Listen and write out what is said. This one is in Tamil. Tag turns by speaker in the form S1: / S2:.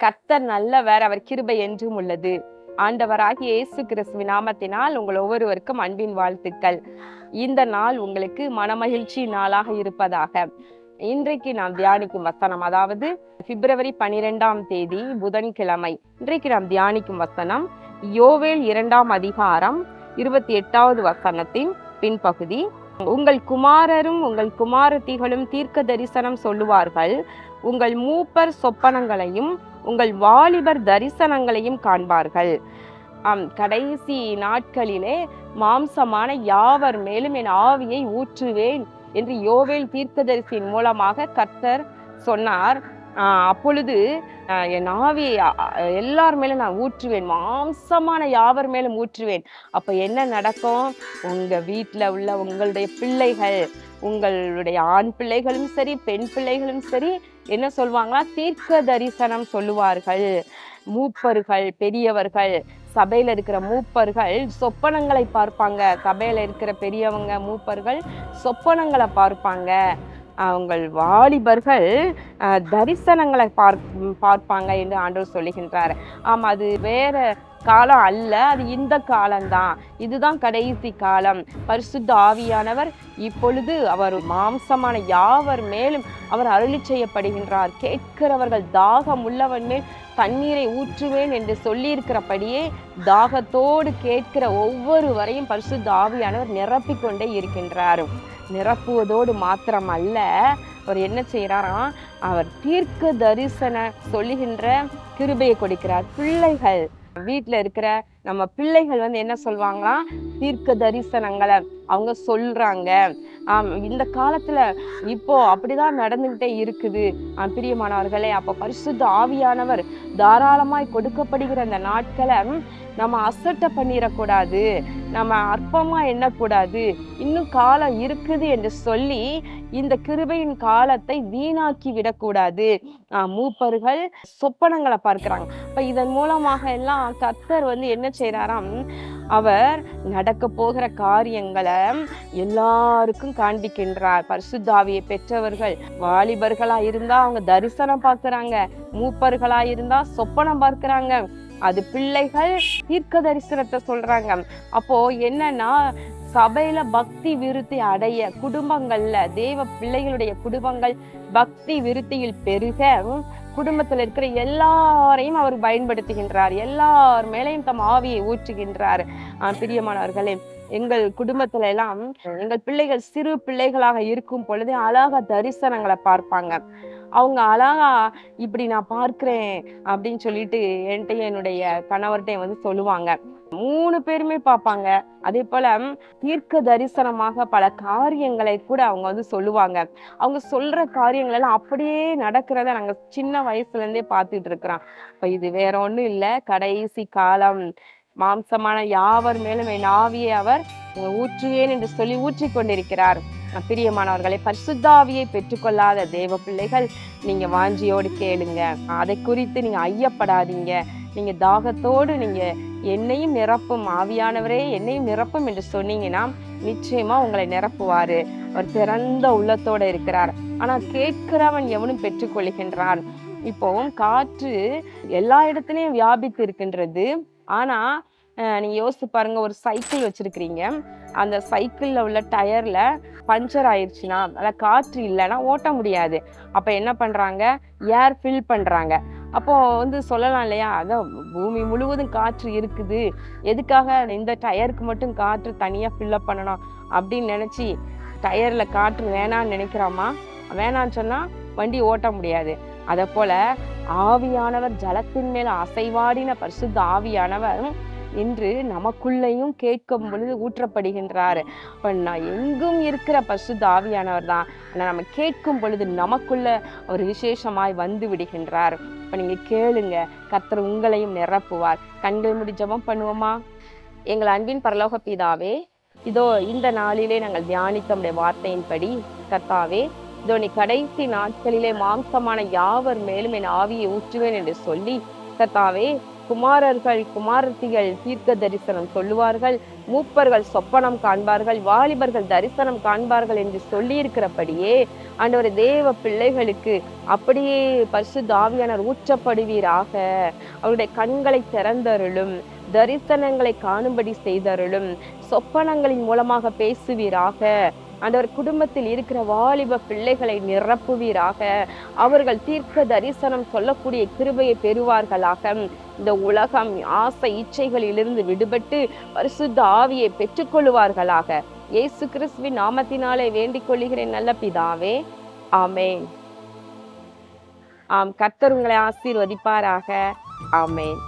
S1: கர்த்தர் நல்லவர், அவர் கிருபை என்றும் உள்ளது. ஆண்டவராகிய இயேசு கிறிஸ்துவின் நாமத்தினால் உங்கள் ஒவ்வொருவருக்கும் அன்பின் வாழ்த்துக்கள். இந்த நாள் உங்களுக்கு மனமகிழ்ச்சி நாளாக இருப்பதாக. இன்றைக்கு நாம் தியானிக்கும் வசனம், அதாவது பிப்ரவரி 12ஆம் தேதி புதன்கிழமை. இன்றைக்கு நாம் தியானிக்கும் வசனம் யோவேல் 2ஆம் அதிகாரம் 28வது வசனத்தின் பின்பகுதி. உங்கள் குமாரரும் உங்கள் குமாரத்திகளும் தீர்க்க தரிசனம் சொல்லுவார்கள், உங்கள் மூப்பர் சொப்பனங்களையும் உங்கள் வாலிபர் தரிசனங்களையும் காண்பார்கள். கடைசி நாட்களிலே மாம்சமான யாவர் மேலும் என் ஆவியை ஊற்றுவேன் என்று யோவேல் தீர்க்கதரிசியின் மூலமாக கர்த்தர் சொன்னார். அப்பொழுது என் ஆவியை எல்லார் மேலும் நான் ஊற்றுவேன், மாம்சமான யாவர் மேலும் ஊற்றுவேன். அப்ப என்ன நடக்கும்? உங்க வீட்டுல உள்ள உங்களுடைய பிள்ளைகள், உங்களுடைய ஆண் பிள்ளைகளும் சரி பெண் பிள்ளைகளும் சரி என்ன சொல்லுவாங்களா? தீர்க்க தரிசனம் சொல்லுவார்கள். மூப்பர்கள், பெரியவர்கள், சபையில இருக்கிற மூப்பர்கள் சொப்பனங்களை பார்ப்பாங்க. சபையில இருக்கிற பெரியவங்க மூப்பர்கள் சொப்பனங்களை பார்ப்பாங்க. அவங்கள் வாலிபர்கள் தரிசனங்களை பார்ப்பாங்க என்று ஆண்டவர் சொல்லுகின்றார். அது வேற காலம் அல்ல, அது இந்த காலம்தான். இதுதான் கடைசி காலம். பரிசுத்த ஆவியானவர் இப்பொழுது அவர் மாம்சமான யாவர் மேலும் அவர் அருளி செய்யப்படுகின்றார். கேட்கிறவர்கள் தாகம் உள்ளவன் மேல் தண்ணீரை ஊற்றுவேன் என்று சொல்லியிருக்கிறபடியே தாகத்தோடு கேட்கிற ஒவ்வொருவரையும் பரிசுத்த ஆவியானவர் நிரப்பிக் கொண்டே இருக்கின்றார். நிரப்புவதோடு மாத்திரம் அல்ல, அவர் என்ன செய்யறாராம்? அவர் தீர்க்க தரிசன சொல்லுகின்ற கிருபையை கொடுக்கிறார். பிள்ளைகள் வீட்டுல இருக்கிற நம்ம பிள்ளைகள் என்ன சொல்வாங்களாம்? தீர்க்க தரிசனங்களை அவங்க சொல்றாங்க. இந்த காலத்துல இப்போ அப்படிதான் நடந்துகிட்டே இருக்குது பிரியமானவர்களே. அப்ப பரிசுத்த ஆவியானவர் தாராளமாய் கொடுக்கப்படுகிற அந்த நாட்களை நம்ம அசட்டை பண்ணிடக்கூடாது, நம்ம அற்பமா எண்ணக்கூடாது. இன்னும் காலம் இருக்குது என்று சொல்லி இந்த கிருபையின் காலத்தை வீணாக்கி விடக்கூடாது. மூப்பர்கள் சொப்பனங்களை பார்க்கிறாங்க. இப்ப இதன் மூலமாக எல்லாம் கர்த்தர் என்ன செய்யறாராம்? அவர் நடக்க போகிற காரியங்களை எல்லாருக்கும் காண்பிக்கின்றார். பரிசுத்த ஆவியை பெற்றவர்கள் வாலிபர்களா இருந்தா அவங்க தரிசனம் பார்க்கிறாங்க, மூப்பர்களா இருந்தா சொப்பனம் பார்க்கிறாங்க, அது பிள்ளைகள் தீர்க்க தரிசனத்தை சொல்றாங்க. அப்போ என்னன்னா, சபையில பக்தி விருத்தி அடைய, குடும்பங்கள்ல தேவ பிள்ளைகளுடைய குடும்பங்கள் பக்தி விருத்தியில் பெருக, குடும்பத்துல இருக்கிற எல்லாரையும் அவர் பயன்படுத்துகின்றார். எல்லார் மேலையும் தம் ஆவியை ஊற்றுகின்றார். பிரியமானவர்களே, எங்கள் குடும்பத்துல எல்லாம் எங்கள் பிள்ளைகள் சிறு பிள்ளைகளாக இருக்கும் பொழுதே அழகா தரிசனங்களை பார்ப்பாங்க. அவங்க அழகா இப்படி நான் பார்க்கிறேன் அப்படின்னு சொல்லிட்டு என்கிட்ட என்னுடைய கணவர்கிட்ட சொல்லுவாங்க. 3 பேருமே பார்ப்பாங்க. அதே போல தீர்க்க தரிசனமாக பல காரியங்களை கூட அவங்க சொல்லுவாங்க. அவங்க சொல்ற காரியங்கள் எல்லாம் அப்படியே நடக்கிறத நாங்க சின்ன வயசுல இருந்தே பார்த்துட்டு இருக்கிறோம். இப்ப இது வேற ஒண்ணும் இல்ல, கடைசி காலம். மாம்சமான யாவர் மேலும் என் ஆவியை அவர் ஊற்றுவேன் என்று சொல்லி ஊற்றி கொண்டிருக்கிறார். பிரியமானவர்களை, பரிசுத்த ஆவியை பெற்றுக்கொள்ளாத தேவ பிள்ளைகள், நீங்க வாஞ்சியோடு கேளுங்க. அதை குறித்து நீங்க ஐயப்படாதீங்க. நீங்க தாகத்தோடு நீங்க என்னையும் நிரப்பும் ஆவியானவரே, என்னையும் நிரப்பும் என்று சொன்னீங்கன்னா நிச்சயமா உங்களை நிரப்புவாரு. அவர் திறந்த உள்ளத்தோட இருக்கிறார். ஆனா கேட்கிறவன் எவனும் பெற்றுக்கொள்கின்றான். இப்போ காற்று எல்லா இடத்துலயும் வியாபித்து இருக்கின்றது. ஆனா நீங்க யோசிச்சு பாருங்க, ஒரு சைக்கிள் வச்சிருக்கிறீங்க. அந்த சைக்கிள்ல உள்ள டயர்ல பஞ்சர் ஆயிடுச்சுன்னா, அதில் காற்று இல்லைன்னா ஓட்ட முடியாது. அப்ப என்ன பண்றாங்க? ஏர் ஃபில் பண்றாங்க. அப்போ சொல்லலாம் இல்லையா, அதான் பூமி முழுவதும் காற்று இருக்குது, எதுக்காக இந்த டயருக்கு மட்டும் காற்று தனியா ஃபில்லப் பண்ணணும் அப்படின்னு நினைச்சு டயர்ல காற்று வேணான்னு நினைக்கிறாமா? வேணான்னு சொன்னா வண்டி ஓட்ட முடியாது. அதே போல ஆவியானவர் ஜலத்தின் மேல அசைவாடின பரிசுத்த ஆவியானவர் இன்று நமக்குள்ளையும் கேட்கும் பொழுது ஊற்றப்படுகின்றாரு. இப்ப நான் எங்கும் இருக்கிற பரிசுத்த ஆவியானவர் தான். ஆனா நம்ம கேட்கும் பொழுது நமக்குள்ள ஒரு விசேஷமாய் வந்து விடுகின்றார். இப்ப நீங்க கேளுங்க, கர்த்தர் உங்களையும் நிரப்புவார். கண்கள் மூடி ஜெபம் பண்ணுவோமா? எங்கள் அன்பின் பரலோக பிதாவே, இதோ இந்த நாளிலே நாங்கள் தியானித்த உம்முடைய வார்த்தையின்படி கர்த்தாவே, இதோ நீ கடைசி நாட்களிலே மாம்சமான யாவர் மேலும் என் ஆவியை ஊற்றுவேன் என்று சொல்லி கர்த்தாவே, குமாரர்கள் குமாரத்திகள் தீர்க்க தரிசனம் சொல்லுவார்கள், மூப்பர்கள் சொப்பனம் காண்பார்கள், வாலிபர்கள் தரிசனம் காண்பார்கள் என்று சொல்லி இருக்கிறபடியே ஆண்டவரே தேவ பிள்ளைகளுக்கு அப்படியே பரிசுத்த ஆவியானவர் ஊற்றப்படுவீராக. அவருடைய கண்களை திறந்தருளும், தரிசனங்களை காணும்படி செய்தருளும், சொப்பனங்களின் மூலமாக பேசுவீராக. ஆண்டவர் குடும்பத்தில் இருக்கிற வாலிப பிள்ளைகளை நிரப்புவீராக. அவர்கள் தீர்க்க தரிசனம் சொல்லக்கூடிய கிருபையை பெறுவார்களாக. இந்த உலகம் ஆசை இச்சைகளிலிருந்து விடுபட்டு பரிசுத்த ஆவியை பெற்றுக்கொள்வார்களாக. இயேசு கிறிஸ்துவின் நாமத்தினாலே வேண்டிக் கொள்கிறேன் நல்ல பிதாவே, ஆமென். கர்த்தர் உங்களை ஆசீர்வதிப்பாராக. ஆமென்.